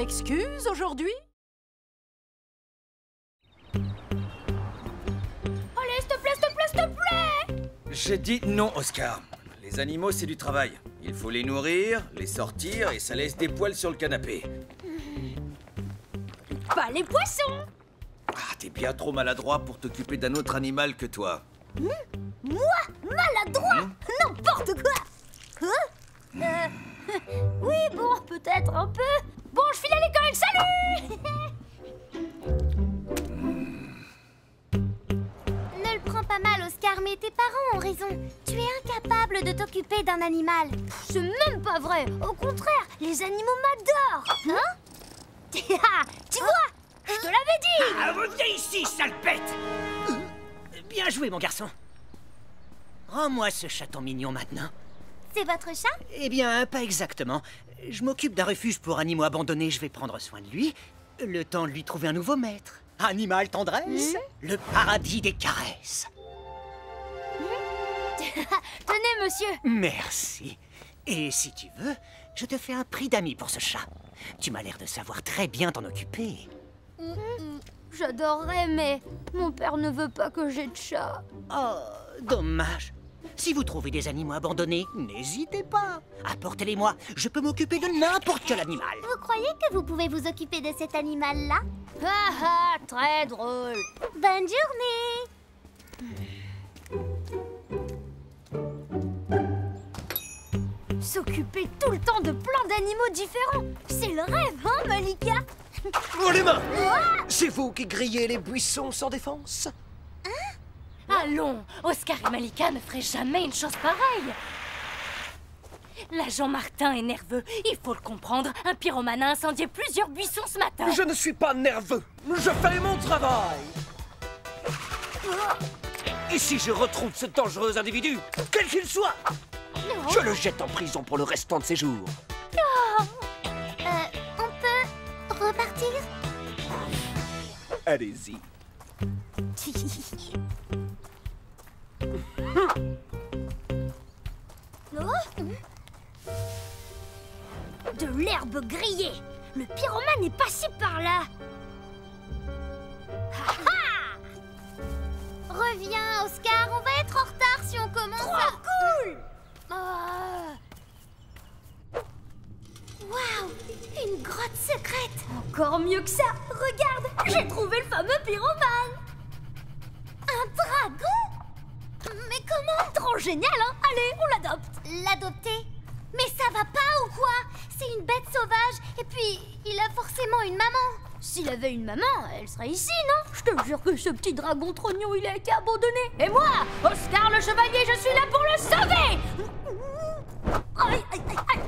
excuse aujourd'hui? Allez, s'il te plaît, s'il te plaît, s'il te plaît! J'ai dit non, Oscar. Les animaux, c'est du travail. Il faut les nourrir, les sortir, et ça laisse des poils sur le canapé. Pas les poissons! Ah, t'es bien trop maladroit pour t'occuper d'un autre animal que toi. Moi? Maladroit? N'importe quoi! Hein? Oui, bon, peut-être un peu. Bon, je file à l'école, salut! Ne le prends pas mal, Oscar, mais tes parents ont raison. Tu es incapable de t'occuper d'un animal. C'est même pas vrai. Au contraire, les animaux m'adorent. Hein? Tu vois? Je te l'avais dit! Ah, reviens ici, sale bête! Bien joué, mon garçon. Rends-moi ce chaton mignon maintenant. C'est votre chat? Eh bien, pas exactement. Je m'occupe d'un refuge pour animaux abandonnés. Je vais prendre soin de lui, le temps de lui trouver un nouveau maître. Animal tendresse, le paradis des caresses. Tenez, monsieur. Merci. Et si tu veux, je te fais un prix d'amis pour ce chat. Tu m'as l'air de savoir très bien t'en occuper. J'adorerais, mais mon père ne veut pas que j'aie de chat. Oh, dommage. Si vous trouvez des animaux abandonnés, n'hésitez pas. Apportez-les-moi. Je peux m'occuper de n'importe quel animal. Vous croyez que vous pouvez vous occuper de cet animal-là? Ah ah, très drôle. Bonne journée. S'occuper tout le temps de plein d'animaux différents, c'est le rêve, hein, Malika? Oh, les mains! C'est vous qui grillez les buissons sans défense? Allons, Oscar et Malika ne feraient jamais une chose pareille. L'agent Martin est nerveux, il faut le comprendre. Un pyromane a incendié plusieurs buissons ce matin. Je ne suis pas nerveux. Je fais mon travail. Et si je retrouve ce dangereux individu, quel qu'il soit, je le jette en prison pour le restant de ses jours. On peut repartir? Allez-y. De l'herbe grillée. Le pyromane est passé par là. Reviens, Oscar, on va être en retard si on commence. Trop cool. Waouh, une grotte secrète. Encore mieux que ça. Regarde, j'ai trouvé le fameux pyromane. Un dragon? Mais comment? Trop génial, hein? Allez, on l'adopte. L'adopter? Mais ça va pas ou quoi? C'est une bête sauvage, et puis il a forcément une maman. S'il avait une maman, elle serait ici, non? Je te jure que ce petit dragon trognon, il a été abandonné. Et moi, Oscar le chevalier, je suis là pour le sauver. Aïe, aïe, aïe, aïe.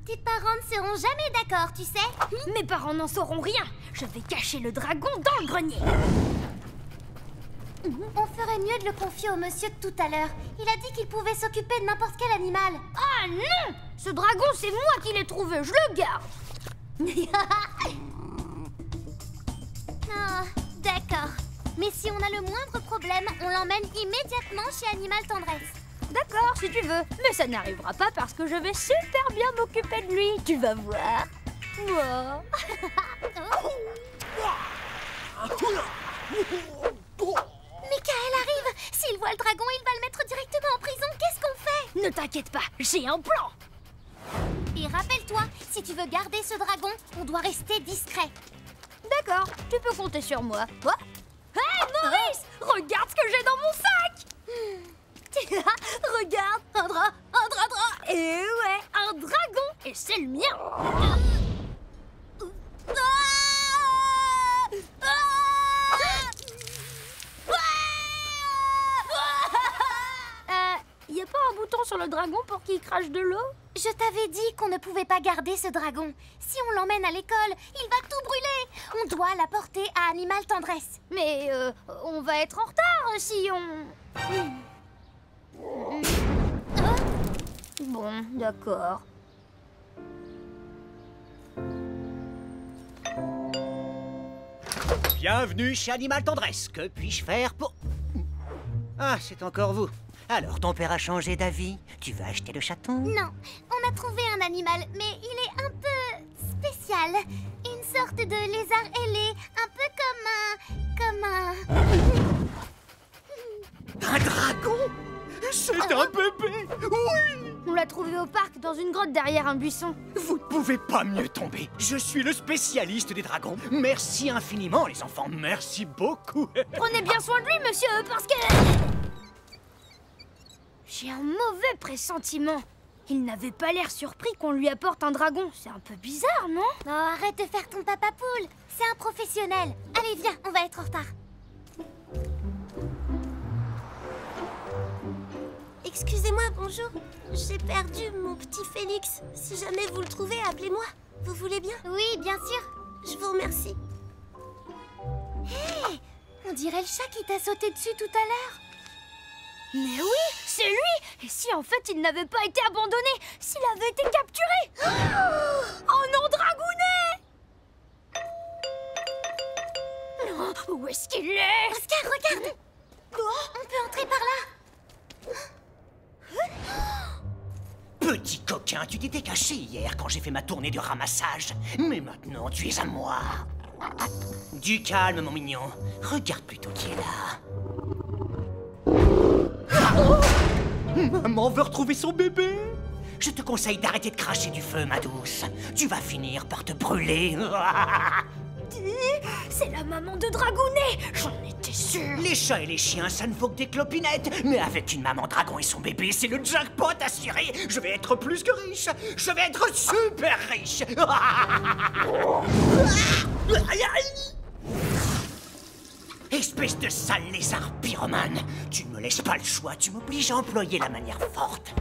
Tes parents ne seront jamais d'accord, tu sais. Mes parents n'en sauront rien. Je vais cacher le dragon dans le grenier. On ferait mieux de le confier au monsieur de tout à l'heure. Il a dit qu'il pouvait s'occuper de n'importe quel animal. Ah non! Ce dragon, c'est moi qui l'ai trouvé, je le garde. Ah, d'accord. Mais si on a le moindre problème, on l'emmène immédiatement chez Animal Tendresse. D'accord, si tu veux. Mais ça n'arrivera pas parce que je vais super bien m'occuper de lui. Tu vas voir. Moi. Michael arrive. S'il voit le dragon, il va le mettre directement en prison. Qu'est-ce qu'on fait? Ne t'inquiète pas, j'ai un plan. Et rappelle-toi, si tu veux garder ce dragon, on doit rester discret. D'accord, tu peux compter sur moi. Quoi? Hé, Maurice! Regarde ce que j'ai dans mon sac! Regarde, un drap. Et ouais, un dragon. Et c'est le mien. Y a pas un bouton sur le dragon pour qu'il crache de l'eau? Je t'avais dit qu'on ne pouvait pas garder ce dragon. Si on l'emmène à l'école, il va tout brûler. On doit l'apporter à Animal Tendresse. Mais on va être en retard si on... Bon, d'accord. Bienvenue chez Animal Tendresse. Que puis-je faire pour... Ah, c'est encore vous. Alors, ton père a changé d'avis? Tu veux acheter le chaton? Non, on a trouvé un animal, mais il est un peu spécial. Une sorte de lézard ailé, un peu comme un... Un dragon? C'est un bébé! Oui! On l'a trouvé au parc, dans une grotte derrière un buisson. Vous ne pouvez pas mieux tomber. Je suis le spécialiste des dragons. Merci infiniment, les enfants. Merci beaucoup. Prenez bien soin de lui, monsieur, parce que... J'ai un mauvais pressentiment. Il n'avait pas l'air surpris qu'on lui apporte un dragon. C'est un peu bizarre, non? Oh, arrête de faire ton papa poule. C'est un professionnel. Allez, viens, on va être en retard. Excusez-moi, bonjour. J'ai perdu mon petit Félix. Si jamais vous le trouvez, appelez-moi. Vous voulez bien? Oui, bien sûr. Je vous remercie. Hé, on dirait le chat qui t'a sauté dessus tout à l'heure. Mais oui, c'est lui. Et si en fait il n'avait pas été abandonné, s'il avait été capturé? Oh non, dragounet! Non, où est-ce qu'il est? Oscar, regarde! On peut entrer par là. Petit coquin, tu t'étais caché hier quand j'ai fait ma tournée de ramassage. Mais maintenant, tu es à moi. Du calme, mon mignon. Regarde plutôt qui est là. Maman veut retrouver son bébé. Je te conseille d'arrêter de cracher du feu, ma douce. Tu vas finir par te brûler. C'est la maman de Dragounet. J'en étais sûre. Les chats et les chiens, ça ne vaut que des clopinettes. Mais avec une maman dragon et son bébé, c'est le jackpot assuré. Je vais être plus que riche. Je vais être super riche. Espèce de sale lézard pyromane. Tu ne me laisses pas le choix. Tu m'obliges à employer la manière forte.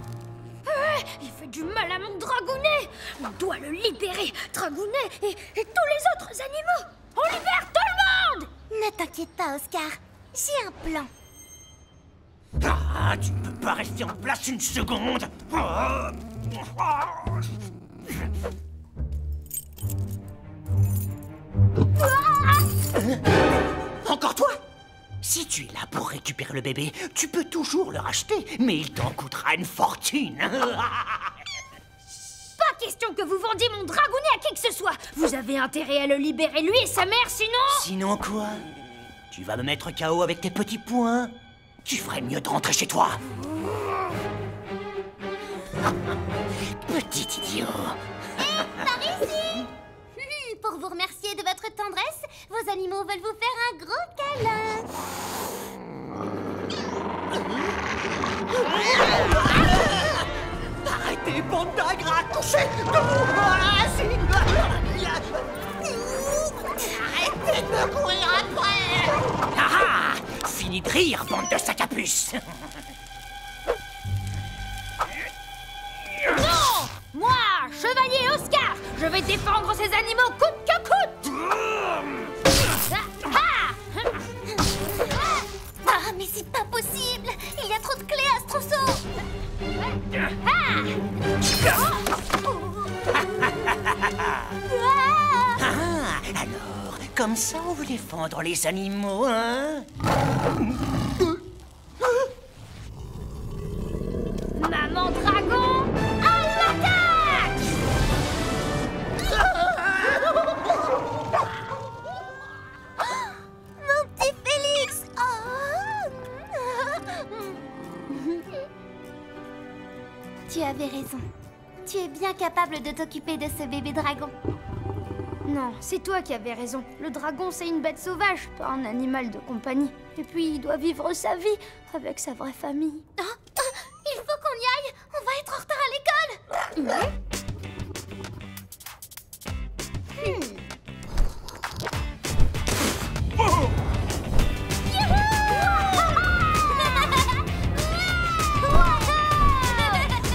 Il fait du mal à mon Dragounet. On doit le libérer, Dragounet et tous les autres animaux. On libère tout le monde. Ne t'inquiète pas, Oscar. J'ai un plan. Ah, tu ne peux pas rester en place une seconde. Encore toi? Si tu es là pour récupérer le bébé, tu peux toujours le racheter, mais il t'en coûtera une fortune. Pas question que vous vendiez mon Dragounet à qui que ce soit. Vous avez intérêt à le libérer, lui et sa mère, sinon... Sinon quoi? Tu vas me mettre KO avec tes petits poings? Tu ferais mieux de rentrer chez toi. Petit idiot. Par ici. Pour vous remercier de votre tendresse, vos animaux veulent vous faire un gros câlin. Arrêtez, bande d'ingrat, touchez. Arrêtez de me courir après. Ah, fini de rire, bande de sacs à puce. Non! Moi, chevalier Oscar, je vais défendre ces animaux coûte que coûte. Ah, mais c'est pas possible. Il y a trop de clés à ce trousseau. Ah, alors, comme ça on veut défendre les animaux, hein? Maman dragon, à l'attaque! Mon petit Félix. Tu avais raison. Tu es bien capable de t'occuper de ce bébé dragon. Non, c'est toi qui avais raison. Le dragon, c'est une bête sauvage, pas un animal de compagnie. Et puis, il doit vivre sa vie avec sa vraie famille. Il faut qu'on y aille. On va être en retard à l'école.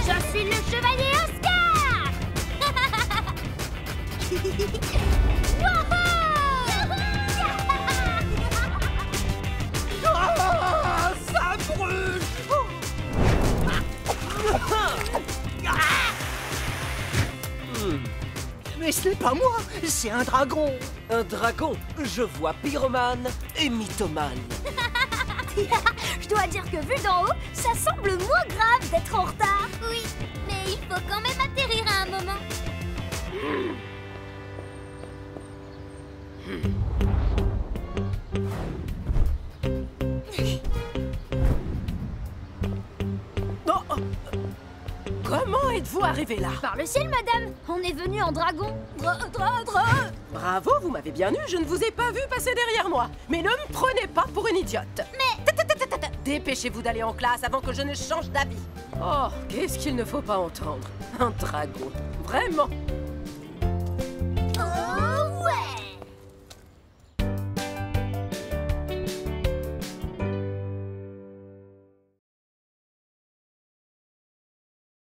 Je suis le chevalier Oscar! Ah, ça brûle! Mais ce n'est pas moi, c'est un dragon. Un dragon, je vois pyromane et mythomane. Je dois dire que vu d'en haut, ça semble moins grave d'être en retard. Oui, mais il faut quand même atterrir à un moment. Comment êtes-vous arrivé là? Par le ciel, madame. On est venu en dragon. Bravo, vous m'avez bien eu, je ne vous ai pas vu passer derrière moi. Mais ne me prenez pas pour une idiote. Mais... Dépêchez-vous d'aller en classe avant que je ne change d'avis. Oh, qu'est-ce qu'il ne faut pas entendre. Un dragon. Vraiment.